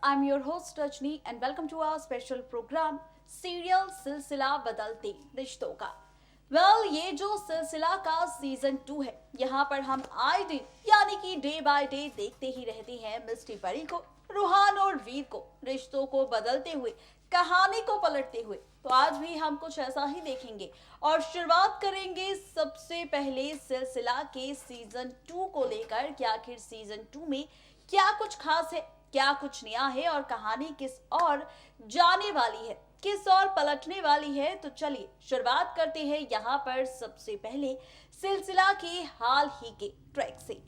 I'm your host Rajni and welcome to our special program serial सिलसिला बदलते रिश्तों का। ये जो सिलसिला का सीजन 2 है, यहाँ पर हम आए दिन यानी कि डे बाय डे देखते ही रहते हैं मिस्टी परी को, रूहान और वीर को, रिश्तों को बदलते हुए, कहानी को पलटते हुए। तो आज भी हम कुछ ऐसा ही देखेंगे और शुरुआत करेंगे सबसे पहले सिलसिला के सीजन 2 को लेकर कि आखिर सीजन 2 में क्या कुछ खास है, क्या कुछ नया है और कहानी किस और जाने वाली है, किस और पलटने वाली है। तो चलिए शुरुआत करते हैं यहाँ पर सबसे पहले सिलसिला के हाल ही के ट्रैक से।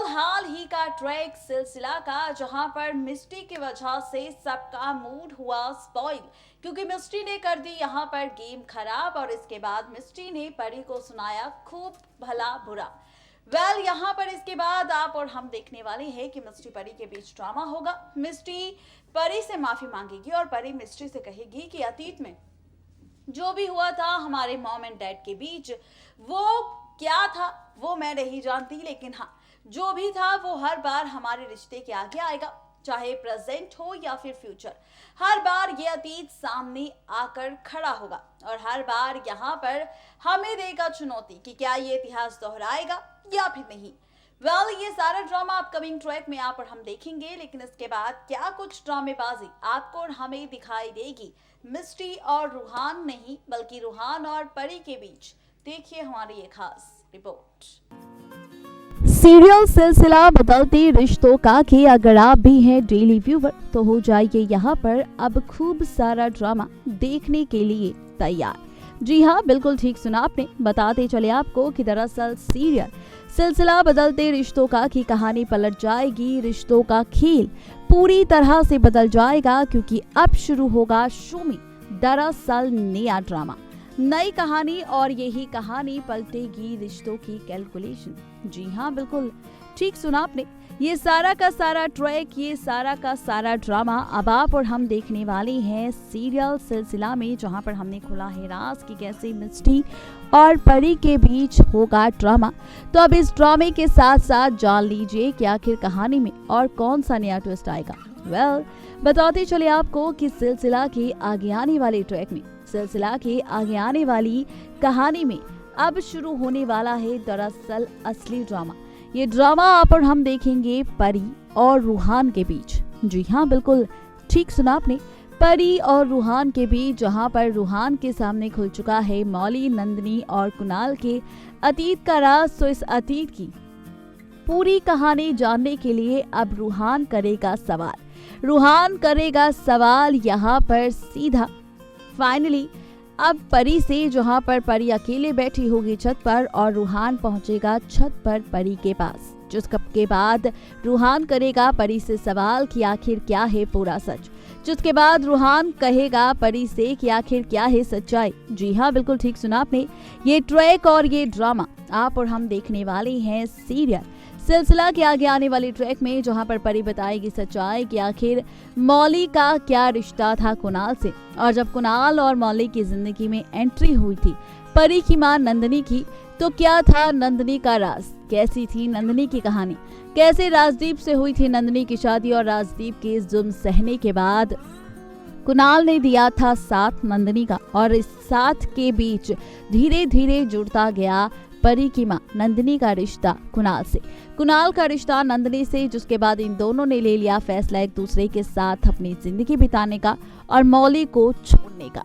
हाल ही का ट्रैक सिलसिला का, जहां पर मिस्टी की वजह से सबका मूड हुआ स्पॉइल, क्योंकि मिस्टी ने कर दी यहाँ पर गेम खराब और इसके बाद मिस्टी ने परी को सुनाया खूब भला बुरा। यहाँ पर इसके बाद आप और हम देखने वाले हैं कि मिस्टी परी के बीच ड्रामा होगा। मिस्टी परी से माफी मांगेगी और परी मिस्टी से कहेगी कि अतीत में जो भी हुआ था हमारे मॉम एंड डैड के बीच, वो क्या था वो मैं नहीं जानती, लेकिन हाँ, जो भी था वो हर बार हमारे रिश्ते के आगे आएगा, चाहे प्रेजेंट हो या फिर फ्यूचर। हर बार ये अतीत सामने आकर खड़ा होगा और हर बार यहाँ पर हमें देगा चुनौती कि क्या ये इतिहास दोहराएगा या फिर नहीं। ये सारा ड्रामा अपकमिंग ट्रैक में आप और हम देखेंगे, लेकिन इसके बाद क्या कुछ ड्रामेबाजी आपको और हमें दिखाई देगी मिस्टी और रूहान नहीं, बल्कि रूहान और परी के बीच। देखिए हमारी ये खास रिपोर्ट। सीरियल सिलसिला बदलते रिश्तों का कि अगर आप भी हैं डेली व्यूवर तो हो जाइए यहाँ पर अब खूब सारा ड्रामा देखने के लिए तैयार। जी हाँ, बिल्कुल ठीक सुना आपने। बताते चले आपको कि दरअसल सीरियल सिलसिला बदलते रिश्तों का की कहानी पलट जाएगी, रिश्तों का खेल पूरी तरह से बदल जाएगा, क्योंकि अब शुरू होगा शो में दरअसल नया ड्रामा, नई कहानी और यही कहानी पलटेगी रिश्तों की कैलकुलेशन। जी हाँ, बिल्कुल ठीक सुना आपने। ये सारा का सारा ट्रैक, ये सारा का सारा ड्रामा अब आप और हम देखने वाले हैं सीरियल सिलसिला में, जहां पर हमने खुला है राज कि कैसे मिस्टी और परी के बीच होगा ड्रामा। तो अब इस ड्रामे के साथ साथ जान लीजिए कि आखिर कहानी में और कौन सा नया ट्विस्ट आएगा। बताते चले आपको कि सिलसिला के आगे आने वाले ट्रैक में, सिलसिला के आगे आने वाली कहानी में अब शुरू होने वाला है दरअसल असली ड्रामा। ये ड्रामा आप और हम देखेंगे परी और रूहान के बीच। जी हाँ, बिल्कुल ठीक सुना आपने, परी और रूहान के बीच, जहाँ पर रूहान के सामने खुल चुका है मौली, नंदिनी और कुणाल के अतीत का राज। तो इस अतीत की पूरी कहानी जानने के लिए अब रूहान करेगा सवाल यहाँ पर सीधा। फाइनली अब परी से, जहां पर परी अकेले बैठी होगी छत पर और रूहान पहुंचेगा छत पर परी के पास, जिसके बाद रूहान करेगा परी से सवाल कि आखिर क्या है पूरा सच, जिसके बाद रूहान कहेगा परी से कि आखिर क्या है सच्चाई। जी हाँ, बिल्कुल ठीक सुना आपने। ये ट्रैक और ये ड्रामा आप और हम देखने वाले हैं सीरियल सिलसिला के आगे आने वाले ट्रैक में, जहां पर परी बताएगी सच्चाई कि आखिर मौली का क्या रिश्ता था कुणाल से, और जब कुणाल और मौली की जिंदगी में एंट्री हुई थी परी की मां नंदिनी की, तो क्या था नंदिनी का राज, कैसी थी नंदिनी की कहानी, कैसे राजदीप से हुई थी नंदिनी की शादी और राजदीप के जुल्म सहने के बाद कुणाल ने दिया था साथ नंदिनी का, और इस साथ के बीच धीरे धीरे जुड़ता गया परी की मां नंदिनी का रिश्ता कुणाल से, कुणाल का रिश्ता नंदिनी से, जिसके बाद इन दोनों ने ले लिया फैसला एक दूसरे के साथ अपनी जिंदगी बिताने का और मौली को छोड़ने का।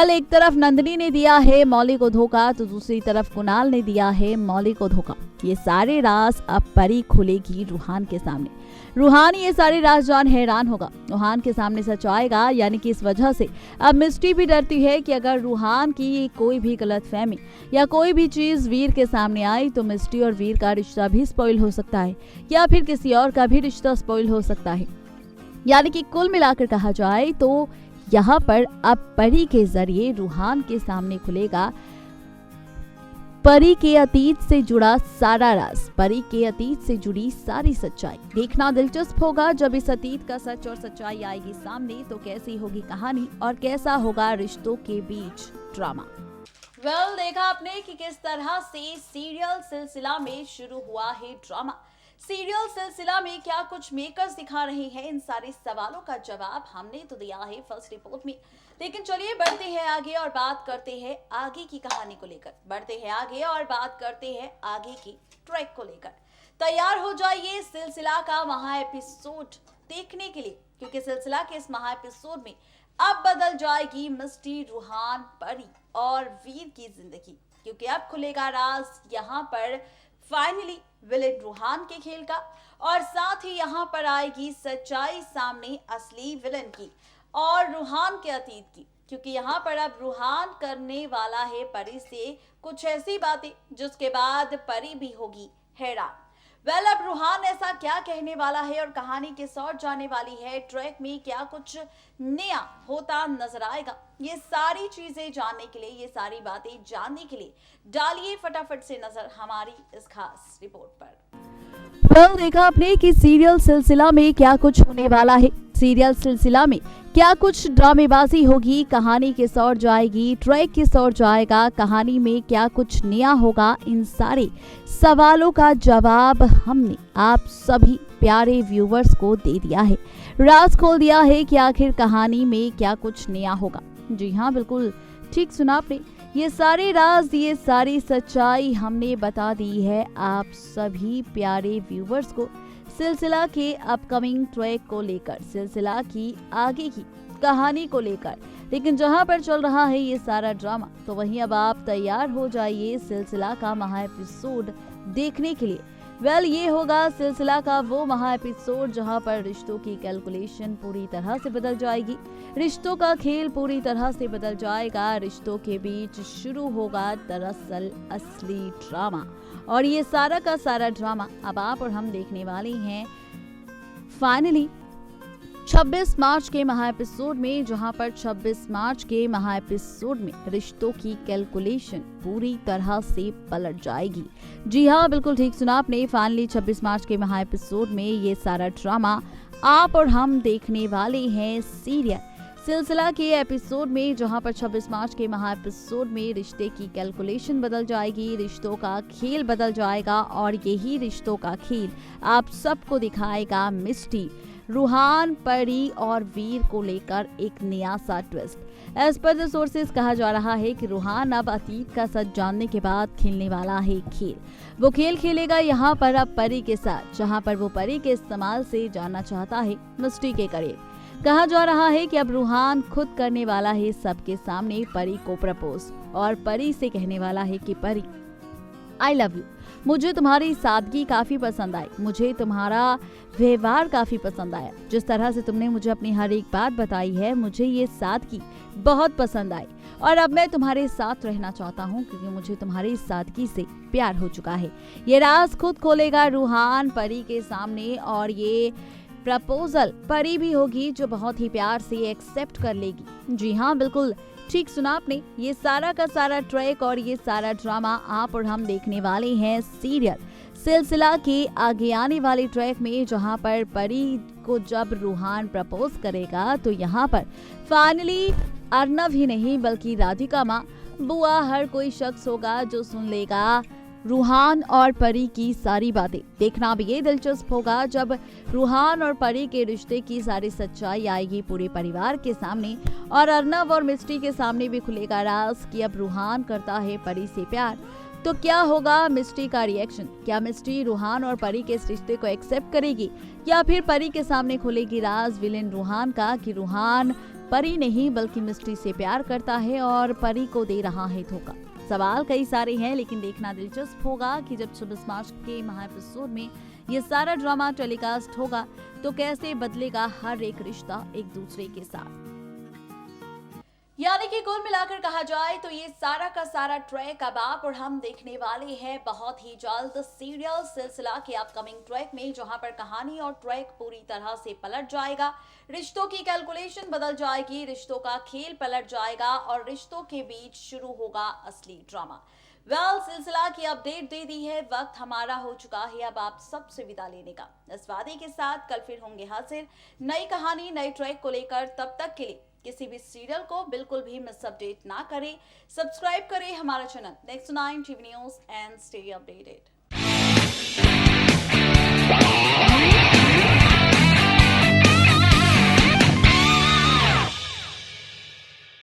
एक तरफ नंदिनी ने दिया है मौली को धोखा, तो दूसरी तरफ कुणाल ने दिया है मौली को धोखा। ये सारे राज अब परी खुलेगी रूहान के सामने। रूहान ये सारे राज जान हैरान होगा, रूहान के सामने सच आएगा, यानी कि इस वजह से अब मिस्टी भी डरती है कि अगर रूहान की कोई भी गलतफहमी या कोई भी चीज वीर के सामने आई तो मिस्टी और वीर का रिश्ता भी स्पॉइल हो सकता है, या फिर किसी और का भी रिश्ता स्पॉइल हो सकता है। यानी कि कुल मिलाकर कहा जाए तो यहाँ पर अब परी के जरिए रूहान के सामने खुलेगा परी के अतीत से जुड़ा सारा राज, परी के अतीत से जुड़ी सारी सच्चाई। देखना दिलचस्प होगा जब इस अतीत का सच और सच्चाई आएगी सामने, तो कैसी होगी कहानी और कैसा होगा रिश्तों के बीच ड्रामा। देखा आपने कि किस तरह से सीरियल सिलसिला में शुरू हुआ है ड्रामा। सीरियल सिलसिला में क्या कुछ मेकर्स दिखा रहे हैं, इन सारे सवालों का जवाब हमने तो दिया है फर्स्ट रिपोर्ट में। लेकिन चलिए बढ़ते हैं आगे और बात करते हैं आगे की कहानी को लेकर, बढ़ते हैं आगे और बात करते हैं आगे की ट्रैक को लेकर। तैयार हो जाइए सिलसिला का महा एपिसोड देखने के लिए, क्योंकि सिलसिला के इस महा एपिसोड में अब बदल जाएगी मिस्टी, रूहान, परी और वीर की जिंदगी, क्योंकि अब खुलेगा राज यहाँ पर फाइनली विलेन रूहान के खेल का, और साथ ही यहाँ पर आएगी सच्चाई सामने असली विलेन की और रूहान के अतीत की, क्योंकि यहाँ पर अब रूहान करने वाला है परी से कुछ ऐसी बातें जिसके बाद परी भी होगी हैरान। अब रूहान ऐसा क्या कहने वाला है और कहानी किस ओर जाने वाली है, ट्रैक में क्या कुछ नया होता नजर आएगा, ये सारी चीजें जानने के लिए, ये सारी बातें जानने के लिए डालिए फटाफट से नजर हमारी इस खास रिपोर्ट पर। देखा आपने कि सीरियल सिलसिला में क्या कुछ होने वाला है, सीरियल सिलसिला में क्या कुछ ड्रामेबाजी होगी, कहानी किस ओर जाएगी, ट्रैक किस ओर जाएगा, कहानी में क्या कुछ नया होगा, इन सारे सवालों का जवाब हमने आप सभी प्यारे व्यूवर्स को दे दिया है। राज खोल दिया है कि आखिर कहानी में क्या कुछ नया होगा। जी हाँ, बिल्कुल ठीक सुना आपने, ये सारे राज, ये सारी सच्चाई हमने बता दी है आप सभी प्यारे व्यूवर्स को सिलसिला के अपकमिंग ट्रैक को लेकर, सिलसिला की आगे की कहानी को लेकर। लेकिन जहां पर चल रहा है ये सारा ड्रामा, तो वहीं अब आप तैयार हो जाइए सिलसिला का महा एपिसोड देखने के लिए। ये होगा सिलसिला का वो महा एपिसोड जहां पर रिश्तों की कैलकुलेशन पूरी तरह से बदल जाएगी, रिश्तों का खेल पूरी तरह से बदल जाएगा, रिश्तों के बीच शुरू होगा दरअसल असली ड्रामा। और ये सारा का सारा ड्रामा अब आप और हम देखने वाले हैं फाइनली 26 मार्च के महा एपिसोड में, जहां पर 26 मार्च के महा एपिसोड में रिश्तों की कैलकुलेशन पूरी तरह से पलट जाएगी। जी हाँ, बिल्कुल ठीक सुना आपने, फाइनली 26 मार्च के महा एपिसोड में ये सारा ड्रामा आप और हम देखने वाले हैं सीरियल सिलसिला के एपिसोड में, जहां पर 26 मार्च के महा एपिसोड में रिश्ते की कैलकुलेशन बदल जाएगी, रिश्तों का खेल बदल जाएगा, और यही रिश्तों का खेल आप सबको दिखाएगा मिस्टी, रूहान, परी और वीर को लेकर एक नया सा twist. As per the sources कहा जा रहा है कि रूहान अब अतीत का सच जानने के बाद खेलने वाला है खेल। वो खेल खेलेगा यहाँ पर अब परी के साथ, जहाँ पर वो परी के इस्तेमाल से जानना चाहता है मिस्टी के करीब। कहा जा रहा है कि अब रूहान खुद करने वाला है सबके सामने परी को प्रपोज, और परी से कहने वाला है कि परी आई लव यू, मुझे तुम्हारी सादगी काफी पसंद आई, मुझे तुम्हारा व्यवहार काफी पसंद आया, जिस तरह से तुमने मुझे अपनी हर एक बात बताई है, मुझे ये सादगी बहुत पसंद आई, और अब मैं तुम्हारे साथ रहना चाहता हूँ क्योंकि मुझे तुम्हारी सादगी से प्यार हो चुका है। ये राज खुद खोलेगा रूहान परी के सामने, और ये प्रपोजल परी भी होगी जो बहुत ही प्यार से एक्सेप्ट कर लेगी। जी हाँ, बिल्कुल ठीक सुना आपने, ये सारा का सारा ट्रैक और ये सारा ड्रामा आप और हम देखने वाले हैं सीरियल सिलसिला के आगे आने वाले ट्रैक में, जहां पर परी को जब रूहान प्रपोज करेगा तो यहाँ पर फाइनली अर्नव ही नहीं बल्कि राधिका माँ, बुआ, हर कोई शख्स होगा जो सुन लेगा रूहान और परी की सारी बातें। देखना भी ये दिलचस्प होगा जब रूहान और परी के रिश्ते की सारी सच्चाई आएगी पूरे परिवार के सामने, और अर्नव और मिस्टी के सामने भी खुलेगा राज कि अब रूहान करता है परी से प्यार। तो क्या होगा मिस्टी का रिएक्शन, क्या मिस्टी रूहान और परी के इस रिश्ते को एक्सेप्ट करेगी, या फिर परी के सामने खुलेगी राज विलेन रूहान का कि रूहान परी नहीं बल्कि मिस्टी से प्यार करता है और परी को दे रहा है धोखा। सवाल कई सारे हैं, लेकिन देखना दिलचस्प होगा कि जब 26 मार्च के महा एपिसोड में ये सारा ड्रामा टेलीकास्ट होगा तो कैसे बदलेगा हर एक रिश्ता एक दूसरे के साथ। यानी कि कुल मिलाकर कहा जाए तो ये सारा का सारा ट्रैक अब आप और हम देखने वाले हैं बहुत ही जल्द सीरियल सिलसिला के अपकमिंग ट्रैक में, जहां पर कहानी और ट्रैक पूरी तरह से पलट जाएगा, रिश्तों की कैलकुलेशन बदल जाएगी, रिश्तों का खेल पलट जाएगा और रिश्तों के बीच शुरू होगा असली ड्रामा। सिलसिला की अपडेट दे दी है, वक्त हमारा हो चुका है अब आप सबसे विदा लेने का। इस वादे के साथ कल फिर होंगे हाजिर नई कहानी नई ट्रैक को लेकर। तब तक के लिए किसी भी सीरियल को बिल्कुल भी मिस अपडेट ना करें, सब्सक्राइब करें हमारा channel next 9 TV news and stay updated.